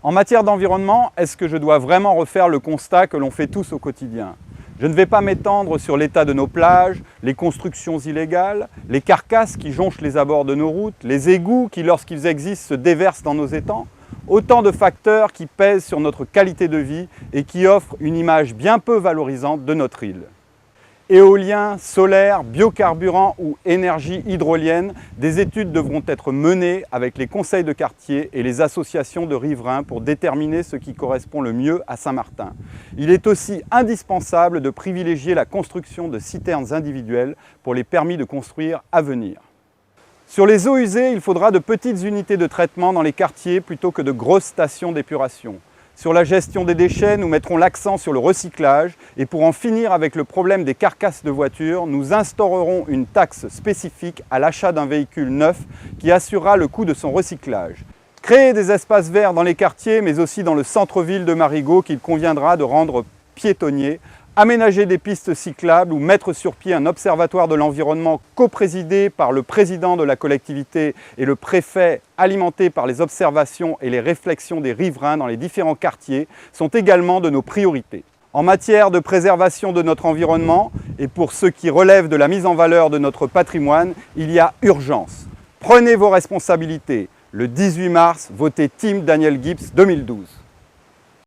En matière d'environnement, est-ce que je dois vraiment refaire le constat que l'on fait tous au quotidien? Je ne vais pas m'étendre sur l'état de nos plages, les constructions illégales, les carcasses qui jonchent les abords de nos routes, les égouts qui, lorsqu'ils existent, se déversent dans nos étangs. Autant de facteurs qui pèsent sur notre qualité de vie et qui offrent une image bien peu valorisante de notre île. Éolien, solaire, biocarburant ou énergie hydrolienne, des études devront être menées avec les conseils de quartier et les associations de riverains pour déterminer ce qui correspond le mieux à Saint-Martin. Il est aussi indispensable de privilégier la construction de citernes individuelles pour les permis de construire à venir. Sur les eaux usées, il faudra de petites unités de traitement dans les quartiers plutôt que de grosses stations d'épuration. Sur la gestion des déchets, nous mettrons l'accent sur le recyclage et pour en finir avec le problème des carcasses de voitures, nous instaurerons une taxe spécifique à l'achat d'un véhicule neuf qui assurera le coût de son recyclage. Créer des espaces verts dans les quartiers mais aussi dans le centre-ville de Marigot qu'il conviendra de rendre piétonniers, aménager des pistes cyclables ou mettre sur pied un observatoire de l'environnement coprésidé par le président de la collectivité et le préfet, alimenté par les observations et les réflexions des riverains dans les différents quartiers, sont également de nos priorités. En matière de préservation de notre environnement et pour ce qui relève de la mise en valeur de notre patrimoine, il y a urgence. Prenez vos responsabilités. Le 18 mars, votez Team Daniel Gibbs 2012.